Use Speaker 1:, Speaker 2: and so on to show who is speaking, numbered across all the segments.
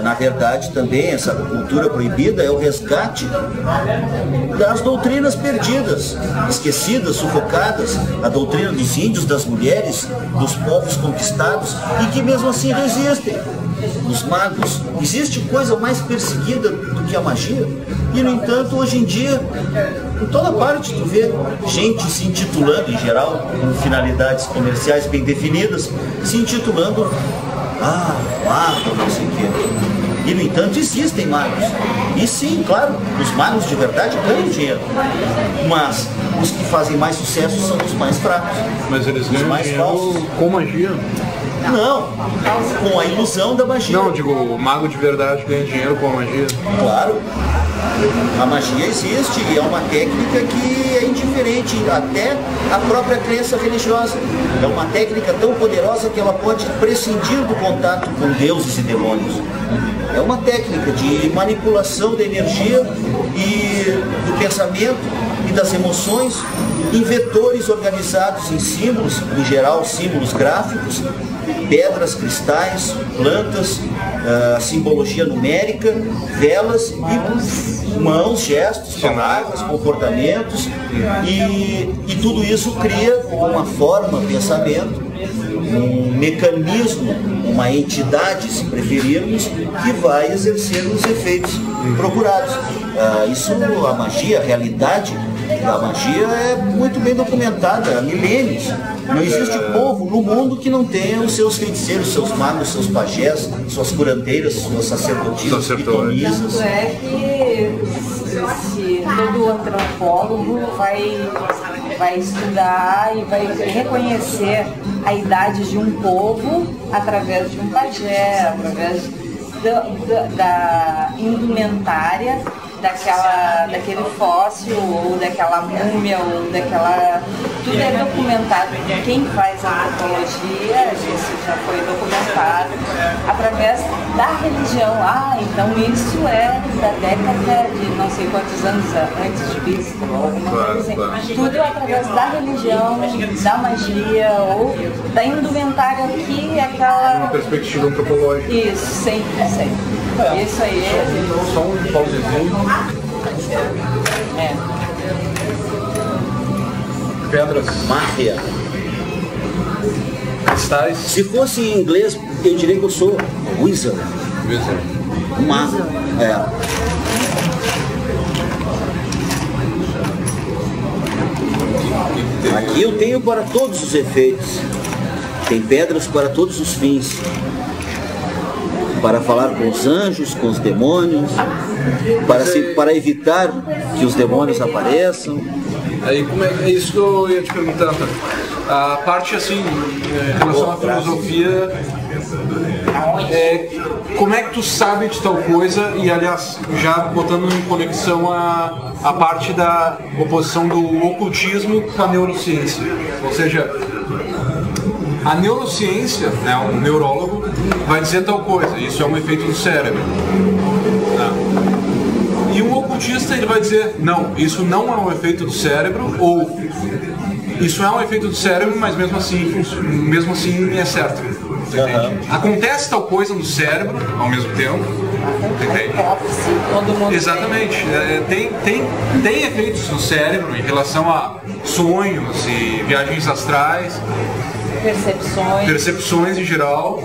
Speaker 1: Na verdade, também, essa cultura proibida é o resgate das doutrinas perdidas, esquecidas, sufocadas, a doutrina dos índios, das mulheres, dos povos conquistados, e que mesmo assim resistem. Os magos, existe coisa mais perseguida do que a magia? E, no entanto, hoje em dia, em toda parte tu vê gente se intitulando, em geral, com finalidades comerciais bem definidas, se intitulando mago, não sei o quê. E, no entanto, existem magos. E sim, claro, os magos de verdade ganham dinheiro. Mas os que fazem mais sucesso são os mais fracos.
Speaker 2: Mas eles ganham
Speaker 1: mais
Speaker 2: dinheiro
Speaker 1: falsos.
Speaker 2: com magia?
Speaker 1: Não, com a ilusão da magia.
Speaker 2: Não, digo, o mago de verdade ganha dinheiro com a magia.
Speaker 1: Claro. A magia existe e é uma técnica que é indiferente até à própria crença religiosa. É uma técnica tão poderosa que ela pode prescindir do contato com deuses e demônios. É uma técnica de manipulação da energia e do pensamento e das emoções em vetores organizados em símbolos, em geral símbolos gráficos, pedras, cristais, plantas, simbologia numérica, velas e mãos, gestos, palavras, comportamentos, e tudo isso cria uma forma, pensamento, um mecanismo, uma entidade, se preferirmos, que vai exercer os efeitos procurados. Isso, a magia, a realidade da magia é muito bem documentada há milênios. Não existe povo no mundo que não tenha os seus feiticeiros, seus magos, seus pajés, suas curandeiras, suas sacerdotisas, pitonisas.
Speaker 3: Tanto é que se todo antropólogo vai estudar e vai reconhecer a idade de um povo através de um pajé, através da indumentária daquele fóssil, ou daquela múmia, ou daquela... Tudo é documentado. Quem faz a antropologia, isso já foi documentado através da religião. Então isso é da década de não sei quantos anos antes de Cristo, ou alguma coisa assim. Claro. Tudo é através da religião, da magia, ou da indumentária que é aquela...
Speaker 2: Uma perspectiva antropológica.
Speaker 3: Isso, sempre. Isso aí
Speaker 2: Só um pausezinho. Pedras.
Speaker 1: Máfia.
Speaker 2: Cristais.
Speaker 1: Se fosse em inglês, eu diria que eu sou wizard. Um mago. Aqui eu tenho para todos os efeitos. Tem pedras para todos os fins. Para falar com os anjos, com os demônios, para evitar que os demônios apareçam.
Speaker 2: Aí como é isso que eu ia te perguntar, tá? A parte assim, em relação à filosofia, como é que tu sabe de tal coisa? E aliás, já botando em conexão a parte da oposição do ocultismo com a neurociência. Ou seja, a neurociência, né, um neurólogo, vai dizer tal coisa, isso é um efeito do cérebro. E um ocultista ele vai dizer, não, isso não é um efeito do cérebro, ou isso é um efeito do cérebro, mas mesmo assim é certo. Acontece tal coisa no cérebro ao mesmo tempo. Entende? Exatamente. Tem efeitos no cérebro em relação a sonhos e viagens astrais. Percepções em geral.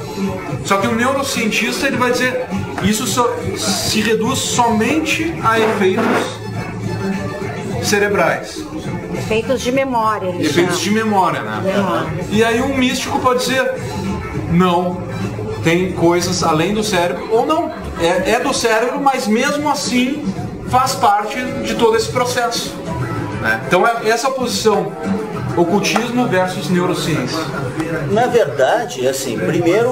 Speaker 2: Só que o neurocientista ele vai dizer isso se reduz somente a efeitos cerebrais.
Speaker 4: Efeitos de memória.
Speaker 2: Efeitos de memória, né? E aí um místico pode dizer, não, tem coisas além do cérebro, ou não, é do cérebro, mas mesmo assim faz parte de todo esse processo. Né? Então essa oposição, ocultismo versus neurociência.
Speaker 1: Na verdade, assim, primeiro,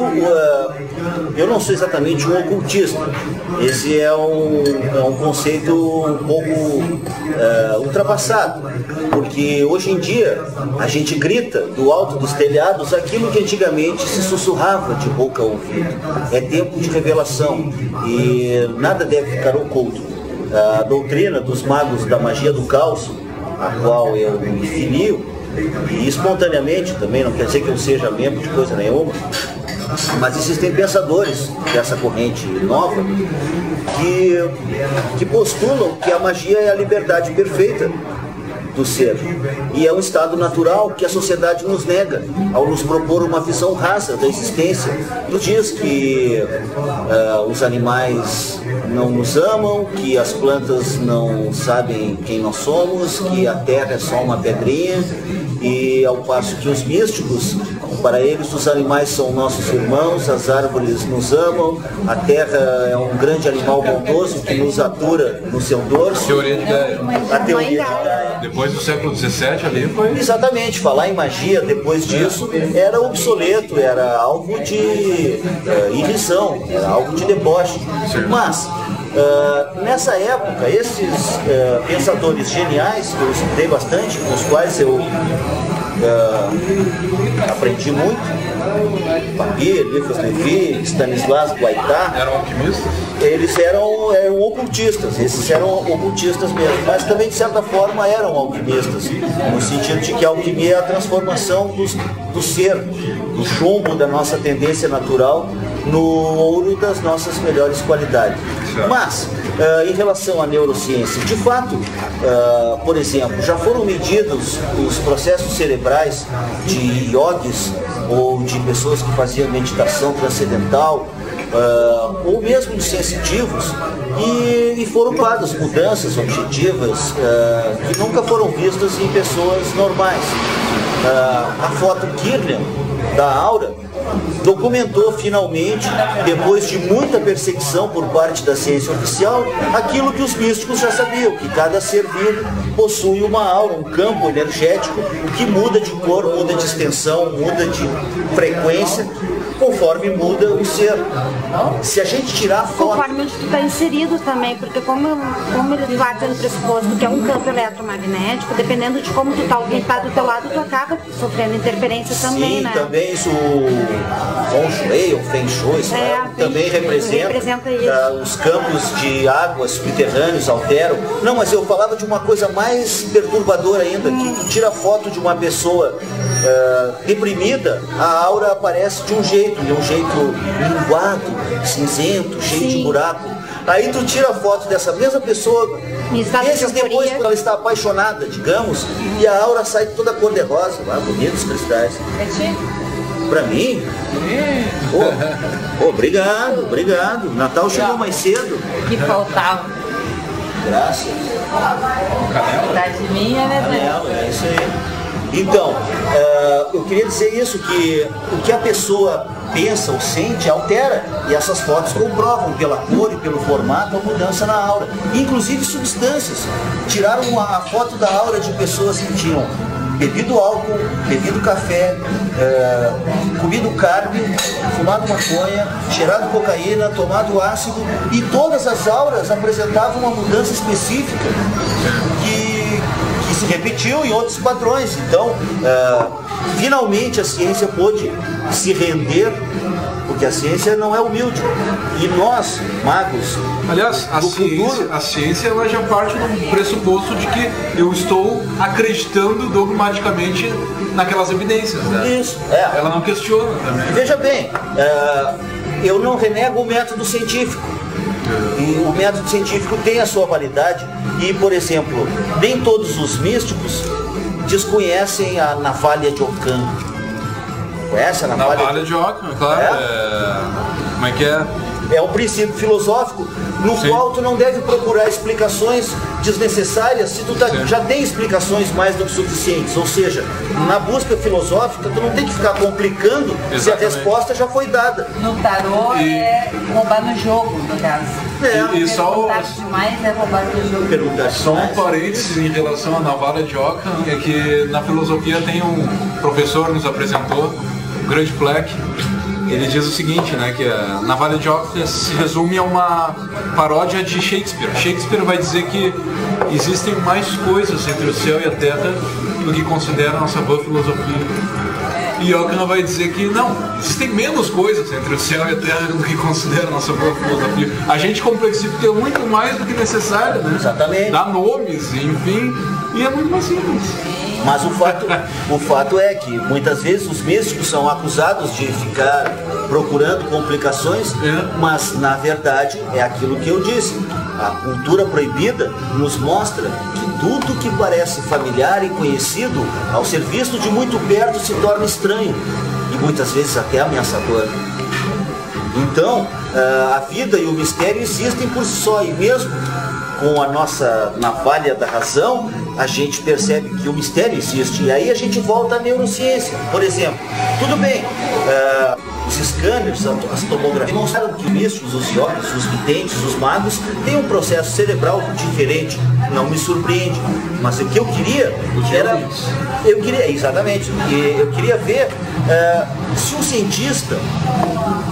Speaker 1: eu não sou exatamente um ocultista. Esse é um conceito um pouco ultrapassado, porque hoje em dia a gente grita do alto dos telhados aquilo que antigamente se sussurrava de boca a ouvido. É tempo de revelação e nada deve ficar oculto. A doutrina dos magos da magia do caos, a qual eu me filio, e espontaneamente também, não quer dizer que eu seja membro de coisa nenhuma, Mas existem pensadores dessa corrente nova que postulam que a magia é a liberdade perfeita do ser. E é um estado natural que a sociedade nos nega ao nos propor uma visão rasa da existência. Nos diz que os animais não nos amam, que as plantas não sabem quem nós somos, que a terra é só uma pedrinha, e ao passo que os místicos, para eles os animais são nossos irmãos, as árvores nos amam, a terra é um grande animal bondoso que nos atura no seu dorso.
Speaker 2: Teoria de Gaia.
Speaker 1: A teoria de Gaia.
Speaker 2: Depois do século XVII ali foi...
Speaker 1: Exatamente, falar em magia depois disso era obsoleto, era algo de irrisão, era algo de deboche. Mas, nessa época, esses pensadores geniais, que eu estudei bastante, com os quais eu aprendi muito, Papir, Eliphas Levi, Stanislas Guaitá.
Speaker 2: Eram alquimistas?
Speaker 1: Eles eram ocultistas, esses eram ocultistas mesmo, mas também de certa forma eram alquimistas, no sentido de que a alquimia é a transformação do ser, do chumbo da nossa tendência natural no ouro das nossas melhores qualidades. Mas, em relação à neurociência, de fato, por exemplo, já foram medidos os processos cerebrais de yogis ou de pessoas que faziam meditação transcendental, ou mesmo de sensitivos, e foram dadas mudanças objetivas que nunca foram vistas em pessoas normais. A foto Kirlian da aura documentou finalmente, depois de muita perseguição por parte da ciência oficial, aquilo que os místicos já sabiam, que cada ser vivo possui uma aura, um campo energético, o que muda de cor, muda de extensão, muda de frequência, conforme muda o ser. Se a gente tirar a foto...
Speaker 4: Conforme onde tu está inserido também, porque como ele vai tendo pressuposto que é um campo eletromagnético, dependendo de como tu tá, alguém está do teu lado, tu acaba sofrendo interferência também, né?
Speaker 1: Sim, também isso, Feng Shui ou Feng Shui, também representa os campos de água subterrâneos, alteram. Não, mas eu falava de uma coisa mais perturbadora ainda, que tu tira foto de uma pessoa deprimida, a aura aparece de um jeito linguado, cinzento, cheio de buraco. Aí tu tira a foto dessa mesma pessoa, meses depois, quando ela está apaixonada, digamos, e a aura sai toda cor-de-rosa, bonitos cristais. Pra mim? Obrigado. Natal chegou mais cedo.
Speaker 3: Que faltava.
Speaker 1: Graças.
Speaker 3: Vontade minha, né?
Speaker 1: Canela, é isso aí. Então, eu queria dizer isso, que o que a pessoa pensa ou sente altera, e essas fotos comprovam pela cor e pelo formato a mudança na aura. Inclusive substâncias. Tiraram a foto da aura de pessoas que tinham bebido álcool, bebido café, comido carne, fumado maconha, cheirado cocaína, tomado ácido, e todas as auras apresentavam uma mudança específica que se repetiu em outros padrões. Então, finalmente a ciência pôde se render, porque a ciência não é humilde. E nós, magos,
Speaker 2: aliás, a ciência ela já parte do pressuposto de que eu estou acreditando dogmaticamente naquelas evidências, né?
Speaker 1: Isso,
Speaker 2: Ela não questiona também.
Speaker 1: Veja bem, eu não renego o método científico. E o método científico tem a sua validade. E, por exemplo, nem todos os místicos desconhecem a navalha de Ockham. Conhece a
Speaker 2: navalha de Ockham, claro. Como é que é?
Speaker 1: É um princípio filosófico no qual tu não deve procurar explicações desnecessárias se tu já tem explicações mais do que suficientes. Ou seja, na busca filosófica tu não tem que ficar complicando. Exatamente. Se a resposta já foi dada.
Speaker 3: No tarô é roubar no jogo, no caso.
Speaker 2: E só
Speaker 3: demais é roubar no jogo.
Speaker 2: Só um parênteses em relação à navalha de Ockham, é que na filosofia tem um professor nos apresentou, o grande Fleck. Ele diz o seguinte, né, que a navalha de Ockham se resume a uma paródia de Shakespeare. Shakespeare vai dizer que existem mais coisas entre o céu e a terra do que considera a nossa boa filosofia. E Ockham vai dizer que não, existem menos coisas entre o céu e a terra do que considera a nossa boa filosofia. A gente complexifica muito mais do que necessário, né?
Speaker 1: Exatamente.
Speaker 2: Dá nomes, enfim, e é muito mais simples.
Speaker 1: Mas o fato é que muitas vezes os místicos são acusados de ficar procurando complicações, mas na verdade é aquilo que eu disse. A cultura proibida nos mostra que tudo que parece familiar e conhecido, ao ser visto de muito perto, se torna estranho e muitas vezes até ameaçador. Então, a vida e o mistério existem por si só, e mesmo com a nossa navalha da razão, a gente percebe que o mistério existe. E aí a gente volta à neurociência. Por exemplo, tudo bem, os escâneres, as tomografias demonstraram que os místicos, os yogis, os videntes, os magos têm um processo cerebral diferente. Não me surpreende. Mas o que eu queria era... Exatamente. Eu queria ver se um cientista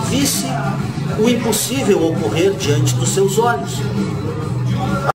Speaker 1: visse o impossível ocorrer diante dos seus olhos.